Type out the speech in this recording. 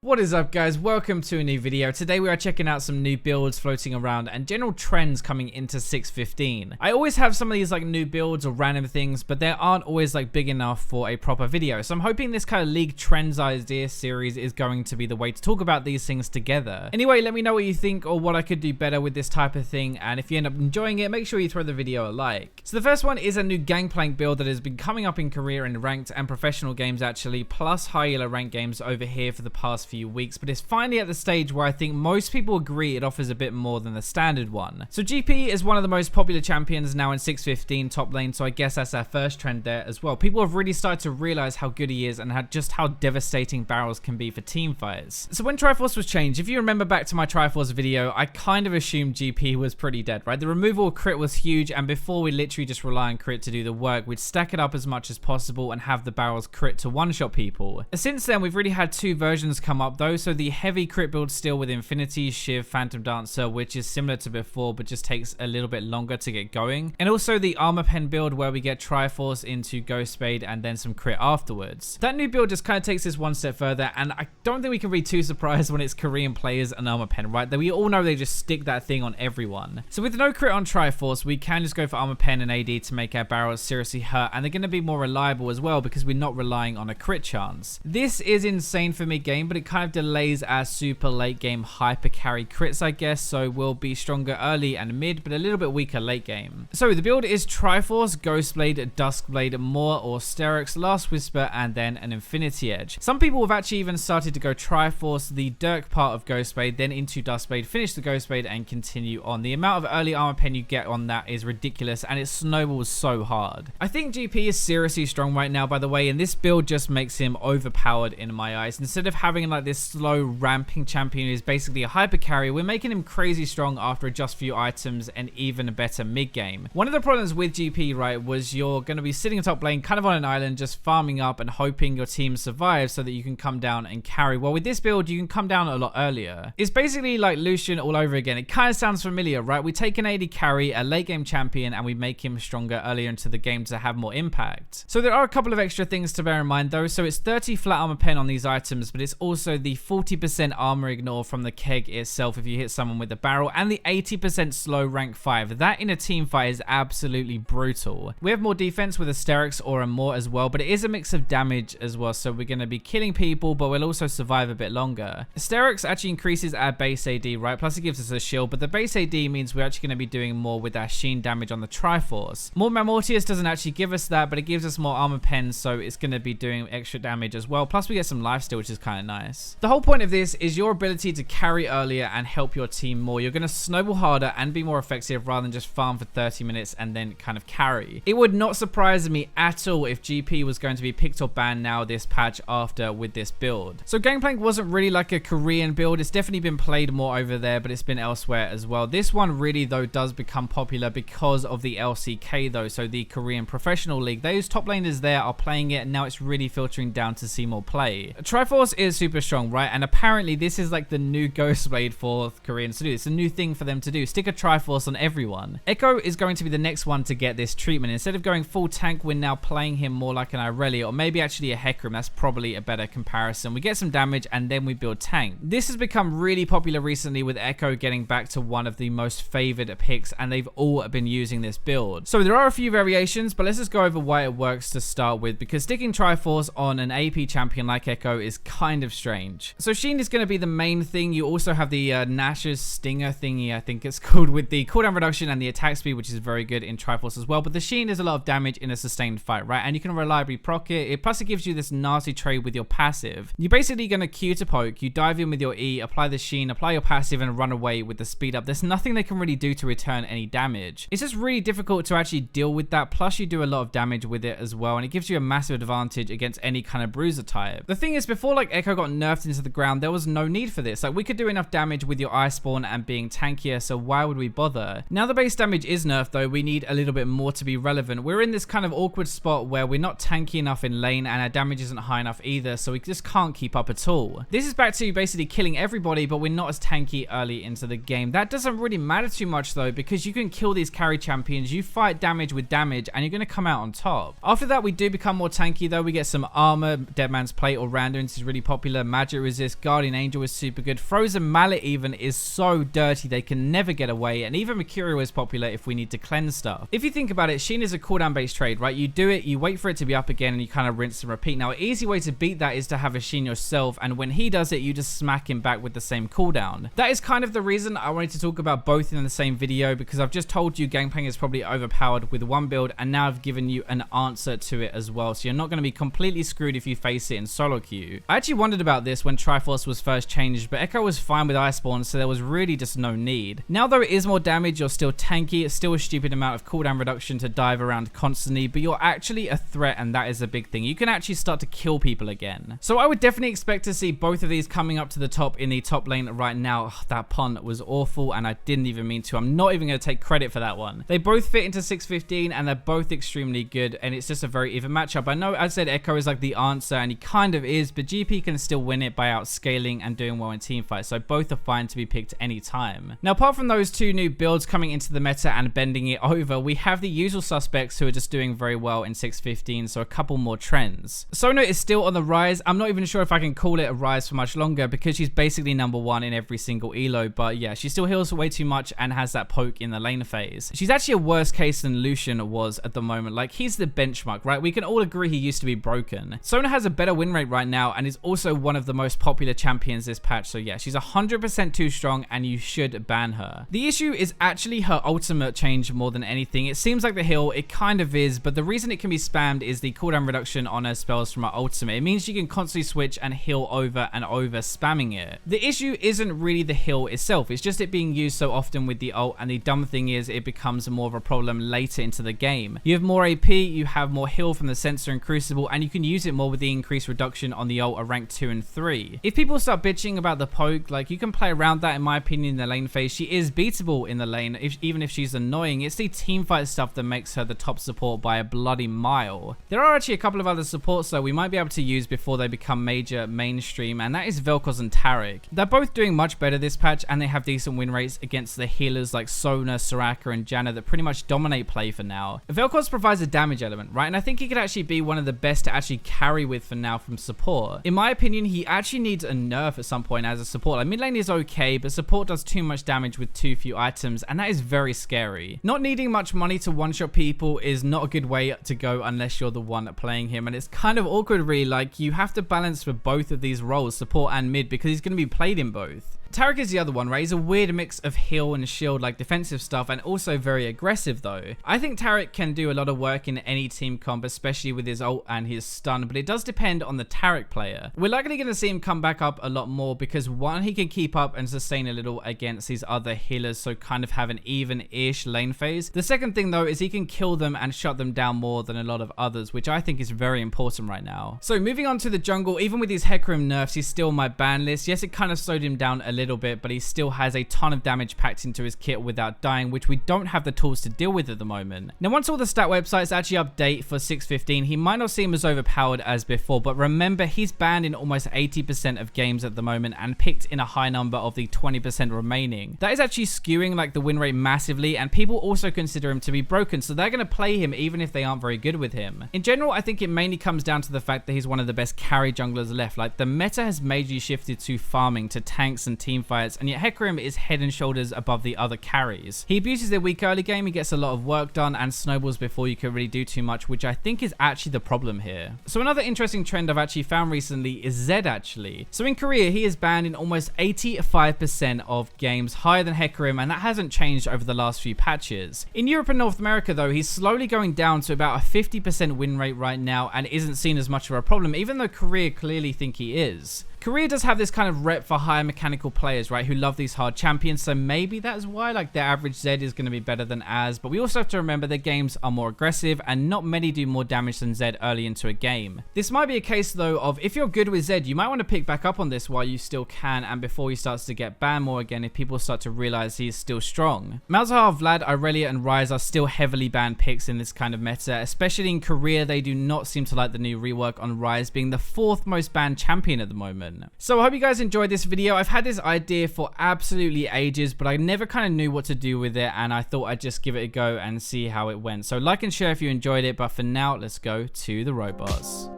What is up, guys? Welcome to a new video. Today we are checking out some new builds floating around and general trends coming into 6.15. I always have some of these like new builds or random things, but they aren't always like big enough for a proper video. So I'm hoping this kind of League Trends idea series is going to be the way to talk about these things together. Anyway, let me know what you think or what I could do better with this type of thing, and if you end up enjoying it, make sure you throw the video a like. So the first one is a new Gangplank build that has been coming up in career and ranked and professional games actually, plus high elo ranked games over here for the past few weeks, but it's finally at the stage where I think most people agree it offers a bit more than the standard one. So GP is one of the most popular champions now in 6.15 top lane, so I guess that's our first trend there as well. People have really started to realize how good he is and just how devastating barrels can be for team fights. So when Triforce was changed, if you remember back to my Triforce video, I kind of assumed GP was pretty dead, right? The removal of crit was huge, and before we literally just rely on crit to do the work, we'd stack it up as much as possible and have the barrels crit to one-shot people. Since then, we've really had two versions come up though. So the heavy crit build still with Infinity, Shiv, Phantom Dancer, which is similar to before but just takes a little bit longer to get going. And also the Armor Pen build where we get Triforce into Ghost Spade and then some crit afterwards. That new build just kind of takes this one step further, and I don't think we can be too surprised when it's Korean players and Armor Pen, right? That we all know they just stick that thing on everyone. So with no crit on Triforce, we can just go for Armor Pen and AD to make our barrels seriously hurt, and they're going to be more reliable as well because we're not relying on a crit chance. This is insane for mid-game, but it kind of delays our super late game hyper carry crits, I guess, so we'll be stronger early and mid, but a little bit weaker late game. So the build is Triforce, Ghostblade, Duskblade, Moor or Sterix, Last Whisper, and then an Infinity Edge. Some people have actually even started to go Triforce, the Dirk part of Ghostblade, then into Duskblade, finish the Ghostblade, and continue on. The amount of early armor pen you get on that is ridiculous, and it snowballs so hard. I think GP is seriously strong right now, by the way, and this build just makes him overpowered in my eyes. Instead of having like this slow ramping champion who's basically a hyper carry, we're making him crazy strong after just few items and even a better mid game. One of the problems with GP, right, was you're going to be sitting in top lane kind of on an island just farming up and hoping your team survives so that you can come down and carry. Well, with this build you can come down a lot earlier. It's basically like Lucian all over again. It kind of sounds familiar, right? We take an AD carry, a late game champion, and we make him stronger earlier into the game to have more impact. So there are a couple of extra things to bear in mind though. So it's 30 flat armor pen on these items, but it's also the 40% armor ignore from the keg itself if you hit someone with a barrel, and the 80% slow rank 5. That in a team fight is absolutely brutal. We have more defense with a Sterix or a Moor as well, but it is a mix of damage as well, so we're going to be killing people, but we'll also survive a bit longer. Sterix actually increases our base AD, right? Plus it gives us a shield, but the base AD means we're actually going to be doing more with our Sheen damage on the Triforce. More Mortius doesn't actually give us that, but it gives us more armor pens, so it's going to be doing extra damage as well. Plus we get some lifesteal, which is kind of nice. The whole point of this is your ability to carry earlier and help your team more. You're going to snowball harder and be more effective rather than just farm for 30 minutes and then kind of carry. It would not surprise me at all if GP was going to be picked or banned now this patch after with this build. So Gangplank wasn't really like a Korean build. It's definitely been played more over there, but it's been elsewhere as well. This one really though does become popular because of the LCK though, so the Korean Professional League. Those top laners there are playing it, and now it's really filtering down to see more play. Triforce is super strong, right? And apparently this is like the new Ghostblade for Koreans to do. It's a new thing for them to do. Stick a Triforce on everyone. EKKO is going to be the next one to get this treatment. Instead of going full tank, we're now playing him more like an Irelia, or maybe actually a Hecarim. That's probably a better comparison. We get some damage and then we build tank. This has become really popular recently with EKKO getting back to one of the most favored picks, and they've all been using this build. So there are a few variations, but let's just go over why it works to start with, because sticking Triforce on an AP champion like EKKO is kind of strange. So Sheen is going to be the main thing. You also have the Nash's Stinger thingy, I think it's called, with the cooldown reduction and the attack speed, which is very good in Triforce as well. But the Sheen is a lot of damage in a sustained fight, right? And you can reliably proc it. Plus it gives you this nasty trade with your passive. You're basically going to Q to poke, you dive in with your E, apply the Sheen, apply your passive, and run away with the speed up. There's nothing they can really do to return any damage. It's just really difficult to actually deal with that. Plus you do a lot of damage with it as well, and it gives you a massive advantage against any kind of bruiser type. The thing is, before like EKKO got nerfed into the ground, there was no need for this. Like we could do enough damage with your Ice Spawn and being tankier, so why would we bother? Now the base damage is nerfed though, we need a little bit more to be relevant. We're in this kind of awkward spot where we're not tanky enough in lane and our damage isn't high enough either, so we just can't keep up at all. This is back to basically killing everybody, but we're not as tanky early into the game. That doesn't really matter too much though, because you can kill these carry champions, you fight damage with damage, and you're going to come out on top. After that we do become more tanky though. We get some armor, Deadman's Plate or Random. This is really popular. magic resist. Guardian Angel is super good. Frozen Mallet even is so dirty they can never get away, and even Mercurial is popular if we need to cleanse stuff. If you think about it, Sheen is a cooldown based trade, right? You do it, you wait for it to be up again, and you kind of rinse and repeat. Now, an easy way to beat that is to have a Sheen yourself, and when he does it, you just smack him back with the same cooldown. That is kind of the reason I wanted to talk about both in the same video, because I've just told you Gangplank is probably overpowered with one build, and now I've given you an answer to it as well, so you're not going to be completely screwed if you face it in solo queue. I actually wondered about this when Triforce was first changed, but EKKO was fine with Iceborne, so there was really just no need. Now though it is more damage, you're still tanky, it's still a stupid amount of cooldown reduction to dive around constantly, but you're actually a threat, and that is a big thing. You can actually start to kill people again. So I would definitely expect to see both of these coming up to the top in the top lane right now. Ugh, that pun was awful, and I didn't even mean to. I'm not even going to take credit for that one. They both fit into 615, and they're both extremely good, and it's just a very even matchup. I know I said EKKO is like the answer, and he kind of is, but GP can still win it by outscaling and doing well in teamfights, so both are fine to be picked anytime. Now, apart from those two new builds coming into the meta and bending it over, we have the usual suspects who are just doing very well in 615, so a couple more trends. SONA is still on the rise. I'm not even sure if I can call it a rise for much longer, because she's basically #1 in every single elo, but yeah, she still heals way too much and has that poke in the lane phase. She's actually a worse case than Lucian was at the moment. Like, he's the benchmark, right? We can all agree he used to be broken. SONA has a better win rate right now and is also one of the most popular champions this patch, so yeah, she's 100% too strong and you should ban her. The issue is actually her ultimate change more than anything. It seems like the heal, it kind of is, but the reason it can be spammed is the cooldown reduction on her spells from her ultimate. It means she can constantly switch and heal over and over, spamming it. The issue isn't really the heal itself, it's just it being used so often with the ult, and the dumb thing is it becomes more of a problem later into the game. You have more AP, you have more heal from the sensor and crucible, and you can use it more with the increased reduction on the ult at rank 2 and 3. If people start bitching about the poke, like, you can play around that in my opinion in the lane phase. She is beatable in the lane, even if she's annoying. It's the teamfight stuff that makes her the top support by a bloody mile. There are actually a couple of other supports though we might be able to use before they become major mainstream, and that is Vel'Koz and Taric. They're both doing much better this patch, and they have decent win rates against the healers like Sona, Soraka, and Janna that pretty much dominate play for now. Vel'Koz provides a damage element, right? And I think he could actually be one of the best to actually carry with for now from support. In my opinion, he actually needs a nerf at some point as a support. Like, mid lane is okay, but support does too much damage with too few items, and that is very scary. Not needing much money to one-shot people is not a good way to go unless you're the one playing him, and it's kind of awkward really. Like, you have to balance for both of these roles, support and mid, because he's going to be played in both. Taric is the other one, right? He's a weird mix of heal and shield, like defensive stuff, and also very aggressive though. I think Taric can do a lot of work in any team comp, especially with his ult and his stun, but it does depend on the Taric player. We're likely going to see him come back up a lot more because one, he can keep up and sustain a little against these other healers, so kind of have an even-ish lane phase. The second thing though is he can kill them and shut them down more than a lot of others, which I think is very important right now. So moving on to the jungle, even with these Hecarim nerfs, he's still on my ban list. Yes, it kind of slowed him down a little bit, but he still has a ton of damage packed into his kit without dying, which we don't have the tools to deal with at the moment. Now, once all the stat websites actually update for 615, he might not seem as overpowered as before, but remember, he's banned in almost 80% of games at the moment and picked in a high number of the 20% remaining. That is actually skewing like the win rate massively, and people also consider him to be broken, so they're going to play him even if they aren't very good with him. In general, I think it mainly comes down to the fact that he's one of the best carry junglers left. Like, the meta has majorly shifted to farming, to tanks and teamfights, and yet Hecarim is head and shoulders above the other carries. He abuses their weak early game, he gets a lot of work done, and snowballs before you can really do too much, which I think is actually the problem here. So another interesting trend I've actually found recently is Zed actually. So in Korea, he is banned in almost 85% of games, higher than Hecarim, and that hasn't changed over the last few patches. In Europe and North America though, he's slowly going down to about a 50% win rate right now and isn't seen as much of a problem, even though Korea clearly think he is. Korea does have this kind of rep for higher mechanical players, right, who love these hard champions, so maybe that's why like their average Zed is going to be better than Az, but we also have to remember their games are more aggressive and not many do more damage than Zed early into a game. This might be a case though of if you're good with Zed, you might want to pick back up on this while you still can and before he starts to get banned more again if people start to realize he is still strong. Malzahar, Vlad, Irelia and Ryze are still heavily banned picks in this kind of meta, especially in Korea. They do not seem to like the new rework on Ryze being the 4th most banned champion at the moment. So I hope you guys enjoyed this video. I've had this idea for absolutely ages, but I never kind of knew what to do with it, and I thought I'd just give it a go and see how it went. So like and share if you enjoyed it, but for now, let's go to the robots.